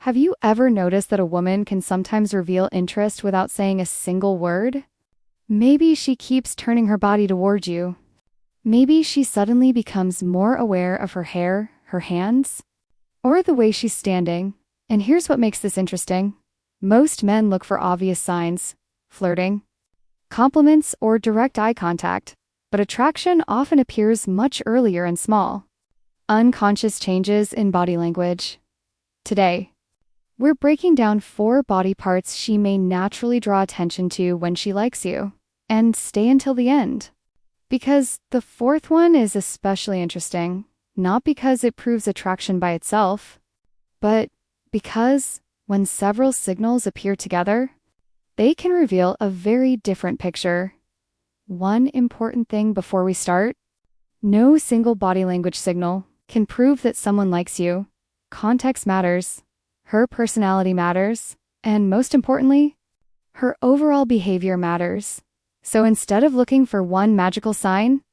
Have you ever noticed that a woman can sometimes reveal interest without saying a single word? Maybe she keeps turning her body toward you. Maybe she suddenly becomes more aware of her hair, her hands, or the way she's standing. And here's what makes this interesting. Most men look for obvious signs, flirting, compliments, or direct eye contact, but attraction often appears much earlier and small. Unconscious changes in body language. Today, we're breaking down 4 body parts she may naturally draw attention to when she likes you, and stay until the end. Because the 4th one is especially interesting, not because it proves attraction by itself, but because when several signals appear together, they can reveal a very different picture. One important thing before we start: no single body language signal can prove that someone likes you. Context matters, her personality matters, and most importantly, her overall behavior matters. So instead of looking for one magical sign,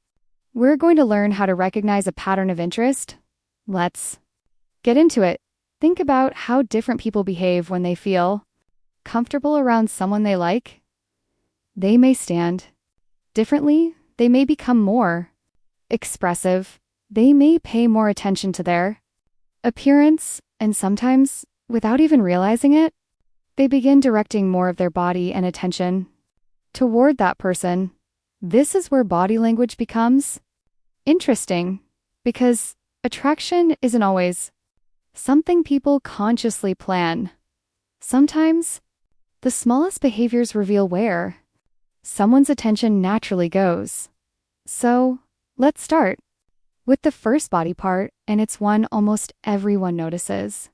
we're going to learn how to recognize a pattern of interest. Let's get into it. Think about how different people behave when they feel comfortable around someone they like. They may stand differently. They may become more expressive. They may pay more attention to their appearance, and sometimes, without even realizing it, they begin directing more of their body and attention toward that person. This is where body language becomes interesting, because attraction isn't always something people consciously plan. Sometimes, the smallest behaviors reveal where someone's attention naturally goes. So, let's start with the first body part, and it's one almost everyone notices,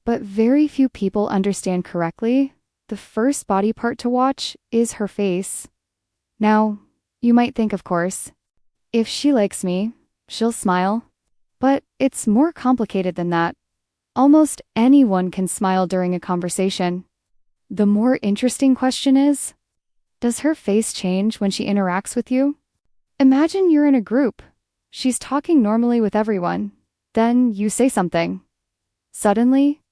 but very few people understand correctly. The first body part to watch is her face. Now, you might think, of course, if she likes me, she'll smile. But it's more complicated than that. Almost anyone can smile during a conversation. The more interesting question is, does her face change when she interacts with you? Imagine you're in a group. She's talking normally with everyone. Then you say something. Suddenly,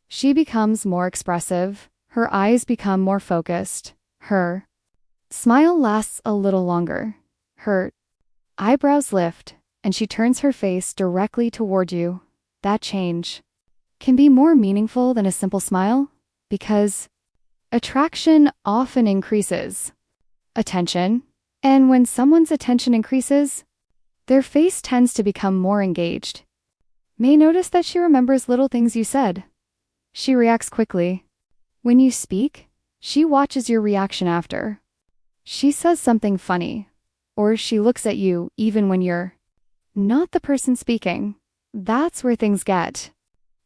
she becomes more expressive. Her eyes become more focused. Her smile lasts a little longer. Her eyebrows lift, and she turns her face directly toward you. That change can be more meaningful than a simple smile, because attraction often increases attention, and when someone's attention increases, their face tends to become more engaged. May notice that she remembers little things you said. She reacts quickly. When you speak, she watches your reaction after. She says something funny, or she looks at you even when you're not the person speaking. That's where things get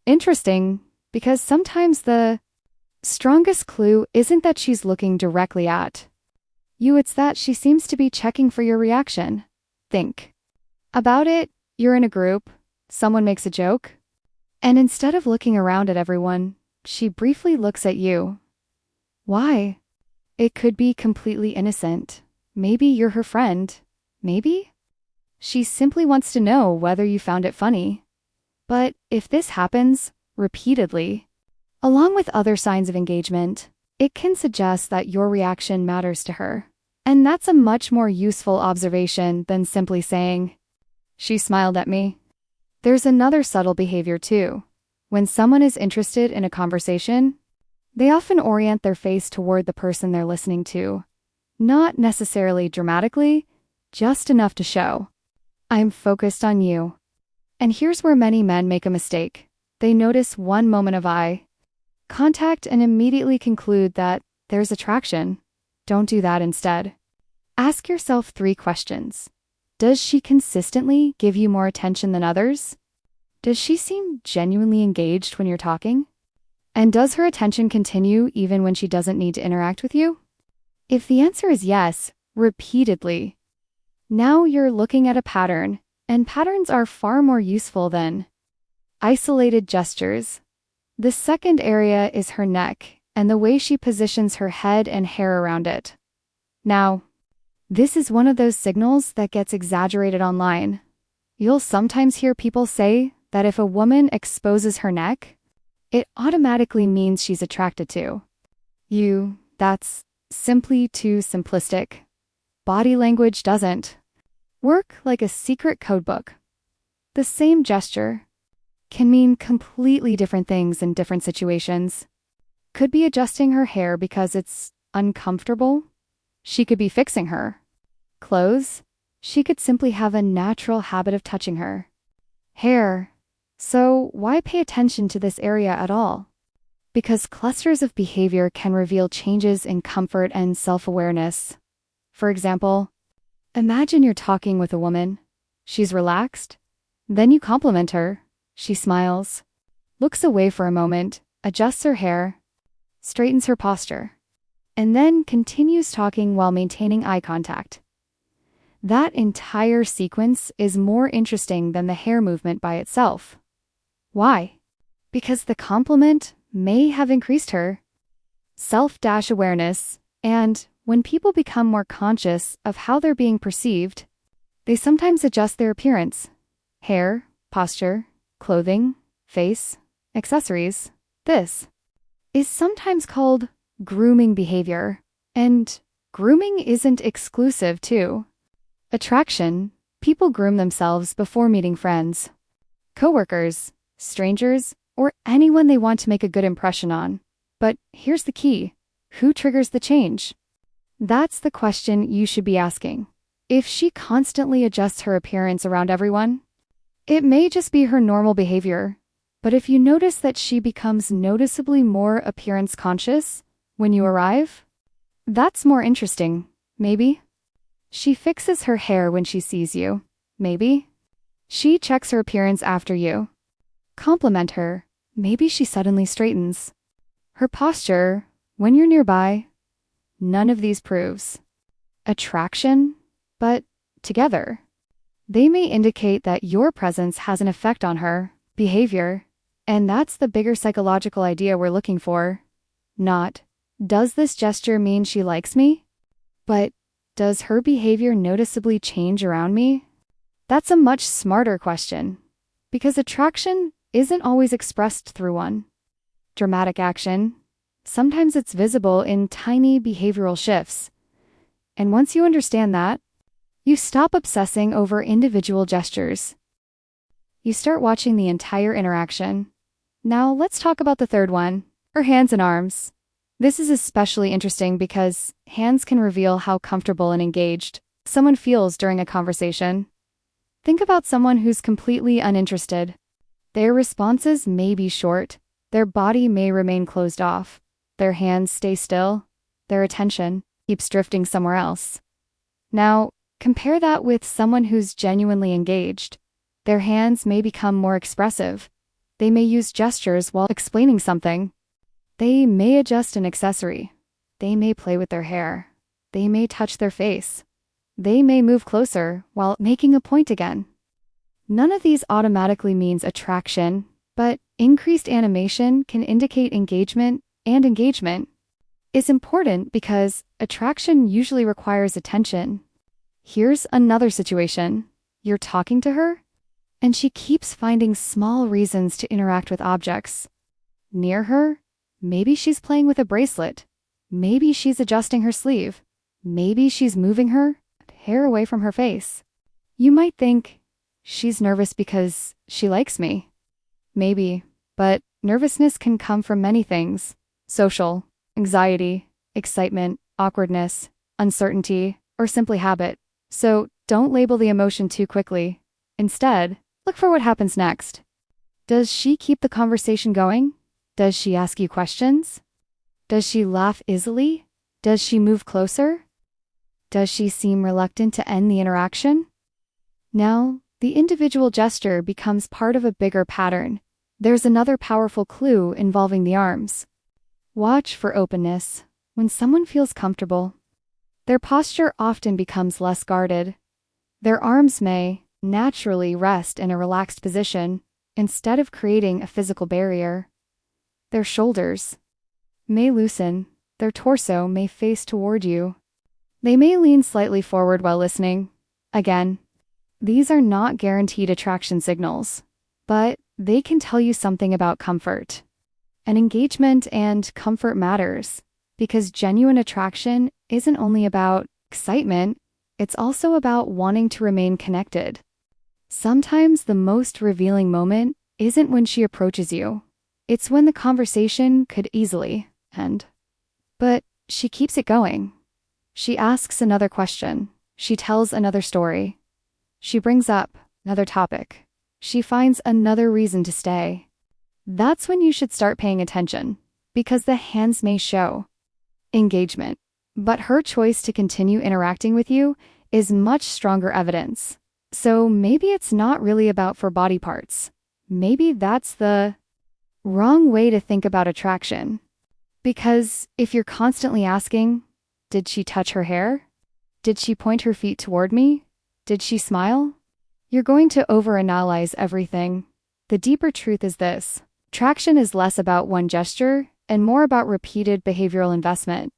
interesting, because sometimes the strongest clue isn't that she's looking directly at you, it's that she seems to be checking for your reaction. Think about it. You're in a group, someone makes a joke, and instead of looking around at everyone, she briefly looks at you. Why? It could be completely innocent. Maybe you're her friend. Maybe she simply wants to know whether you found it funny. But if this happens repeatedly, along with other signs of engagement, it can suggest that your reaction matters to her. And that's a much more useful observation than simply saying, "She smiled at me." There's another subtle behavior too. When someone is interested in a conversation, they often orient their face toward the person they're listening to. Not necessarily dramatically, just enough to show, "I'm focused on you." And here's where many men make a mistake. They notice one moment of eye contact and immediately conclude that there's attraction. Don't do that instead. Ask yourself 3 questions. Does she consistently give you more attention than others? Does she seem genuinely engaged when you're talking? And does her attention continue even when she doesn't need to interact with you? If the answer is yes, repeatedly, now you're looking at a pattern, and patterns are far more useful than isolated gestures. The second area is her neck and the way she positions her head and hair around it. Now, this is one of those signals that gets exaggerated online. You'll sometimes hear people say that if a woman exposes her neck, it automatically means she's attracted to you. That's simply too simplistic. Body language doesn't work like a secret codebook. The same gesture can mean completely different things in different situations. Could be adjusting her hair because it's uncomfortable. She could be fixing her clothes. She could simply have a natural habit of touching her hair. So why pay attention to this area at all? Because clusters of behavior can reveal changes in comfort and self-awareness. For example, imagine you're talking with a woman. She's relaxed. Then you compliment her. She smiles, looks away for a moment, adjusts her hair, straightens her posture, and then continues talking while maintaining eye contact. That entire sequence is more interesting than the hair movement by itself. Why? Because the compliment may have increased her self-awareness, and when people become more conscious of how they're being perceived, they sometimes adjust their appearance, hair, posture, clothing, face, accessories. This is sometimes called grooming behavior, and grooming isn't exclusive to attraction. People groom themselves before meeting friends, coworkers, strangers, or anyone they want to make a good impression on. But here's the key: who triggers the change? That's the question you should be asking. If she constantly adjusts her appearance around everyone, it may just be her normal behavior. But if you notice that she becomes noticeably more appearance conscious when you arrive, that's more interesting. Maybe she fixes her hair when she sees you. Maybe she checks her appearance after you compliment her. Maybe she suddenly straightens her posture when you're nearby. None of these proves attraction, but together, they may indicate that your presence has an effect on her behavior. And that's the bigger psychological idea we're looking for. Not, does this gesture mean she likes me? But, does her behavior noticeably change around me? That's a much smarter question. Because attraction isn't always expressed through one dramatic action. Sometimes it's visible in tiny behavioral shifts. And once you understand that, you stop obsessing over individual gestures. You start watching the entire interaction. Now let's talk about the third one, her hands and arms. This is especially interesting because hands can reveal how comfortable and engaged someone feels during a conversation. Think about someone who's completely uninterested. Their responses may be short, their body may remain closed off, their hands stay still, their attention keeps drifting somewhere else. Now, compare that with someone who's genuinely engaged. Their hands may become more expressive. They may use gestures while explaining something. They may adjust an accessory. They may play with their hair. They may touch their face. They may move closer while making a point again. None of these automatically means attraction, but increased animation can indicate engagement, and engagement is important because attraction usually requires attention. Here's another situation. You're talking to her, and she keeps finding small reasons to interact with objects near her. Maybe she's playing with a bracelet. Maybe she's adjusting her sleeve. Maybe she's moving her hair away from her face. You might think, she's nervous because she likes me. Maybe, but nervousness can come from many things: social, anxiety, excitement, awkwardness, uncertainty, or simply habit. So don't label the emotion too quickly. Instead, look for what happens next. Does she keep the conversation going? Does she ask you questions? Does she laugh easily? Does she move closer? Does she seem reluctant to end the interaction? Now, the individual gesture becomes part of a bigger pattern. There's another powerful clue involving the arms. Watch for openness. When someone feels comfortable, their posture often becomes less guarded. Their arms may naturally rest in a relaxed position instead of creating a physical barrier. Their shoulders may loosen. Their torso may face toward you. They may lean slightly forward while listening. Again, these are not guaranteed attraction signals, but they can tell you something about comfort. And engagement and comfort matters, because genuine attraction isn't only about excitement, it's also about wanting to remain connected. Sometimes the most revealing moment isn't when she approaches you. It's when the conversation could easily end. But she keeps it going. She asks another question. She tells another story. She brings up another topic. She finds another reason to stay. That's when you should start paying attention, because the hands may show engagement, but her choice to continue interacting with you is much stronger evidence. So maybe it's not really about for body parts. Maybe that's the wrong way to think about attraction. Because if you're constantly asking, did she touch her hair? Did she point her feet toward me? Did she smile? You're going to overanalyze everything. The deeper truth is this: attraction is less about one gesture and more about repeated behavioral investment.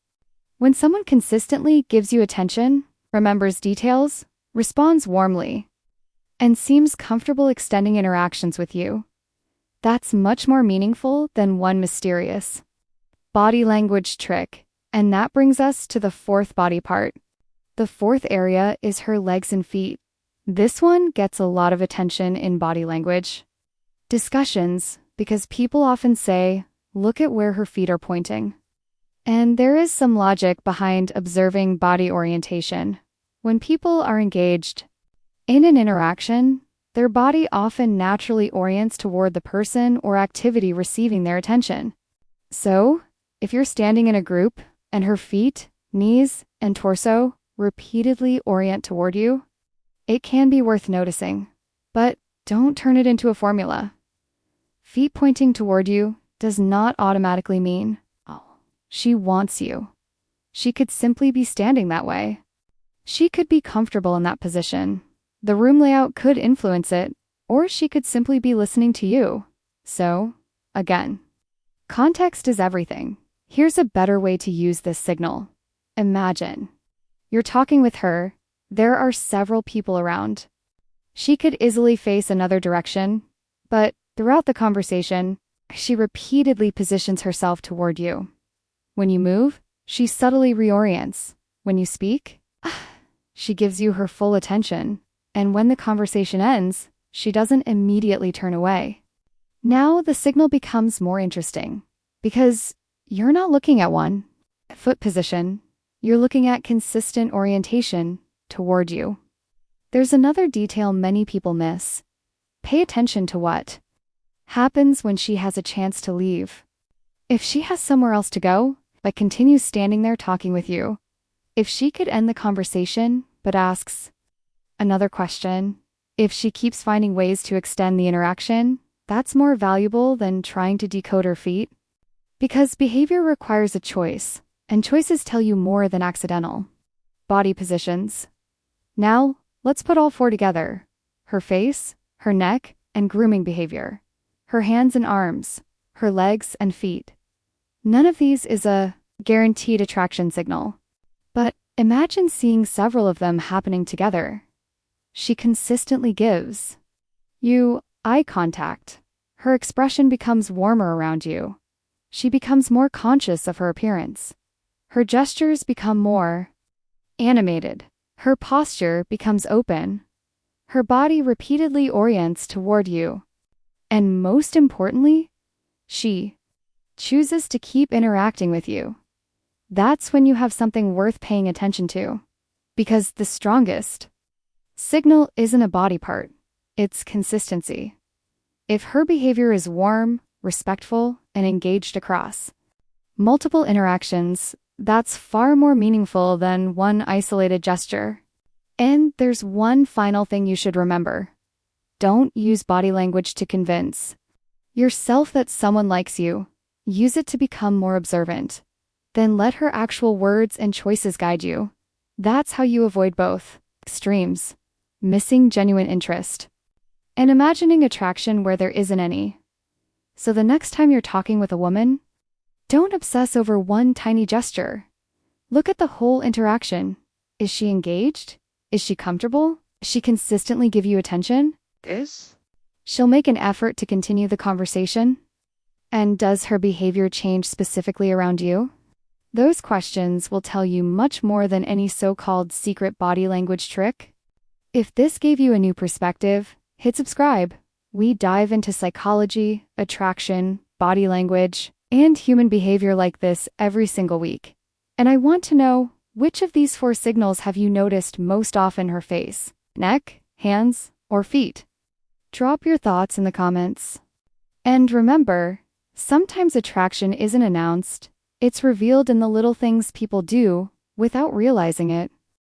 When someone consistently gives you attention, remembers details, responds warmly, and seems comfortable extending interactions with you, that's much more meaningful than one mysterious body language trick. And that brings us to the fourth body part. The fourth area is her legs and feet. This one gets a lot of attention in body language discussions because people often say, look at where her feet are pointing. And there is some logic behind observing body orientation. When people are engaged in an interaction, their body often naturally orients toward the person or activity receiving their attention. So, if you're standing in a group and her feet, knees, and torso repeatedly orient toward you, it can be worth noticing. But don't turn it into a formula. Feet pointing toward you does not automatically mean, oh, she wants you. She could simply be standing that way. She could be comfortable in that position. The room layout could influence it, or she could simply be listening to you. So, again, context is everything. Here's a better way to use this signal. Imagine you're talking with her. There are several people around. She could easily face another direction, but throughout the conversation, she repeatedly positions herself toward you. When you move, she subtly reorients. When you speak, she gives you her full attention. And when the conversation ends, she doesn't immediately turn away. Now the signal becomes more interesting, because you're not looking at one foot position. You're looking at consistent orientation toward you. There's another detail many people miss. Pay attention to what happens when she has a chance to leave. If she has somewhere else to go, but continues standing there talking with you. If she could end the conversation, but asks another question. If she keeps finding ways to extend the interaction, that's more valuable than trying to decode her feet. Because behavior requires a choice, and choices tell you more than accidental body positions. Now, let's put all four together: her face, her neck, and grooming behavior, her hands and arms, her legs and feet. None of these is a guaranteed attraction signal. But imagine seeing several of them happening together. She consistently gives you eye contact. Her expression becomes warmer around you. She becomes more conscious of her appearance. Her gestures become more animated. Her posture becomes open. Her body repeatedly orients toward you. And most importantly, she chooses to keep interacting with you. That's when you have something worth paying attention to. Because the strongest signal isn't a body part, it's consistency. If her behavior is warm, respectful, and engaged across multiple interactions, that's far more meaningful than one isolated gesture. And there's one final thing you should remember. Don't use body language to convince yourself that someone likes you. Use it to become more observant. Then let her actual words and choices guide you. That's how you avoid both extremes: missing genuine interest and imagining attraction where there isn't any. So the next time you're talking with a woman, don't obsess over one tiny gesture. Look at the whole interaction. Is she engaged? Is she comfortable? Does she consistently give you attention? She'll make an effort to continue the conversation. And does her behavior change specifically around you? Those questions will tell you much more than any so-called secret body language trick. If this gave you a new perspective, hit subscribe. We dive into psychology, attraction, body language, and human behavior like this every single week. And I want to know, which of these 4 signals have you noticed most often her face? Neck, hands, or feet? Drop your thoughts in the comments. And remember, sometimes attraction isn't announced, it's revealed in the little things people do without realizing it.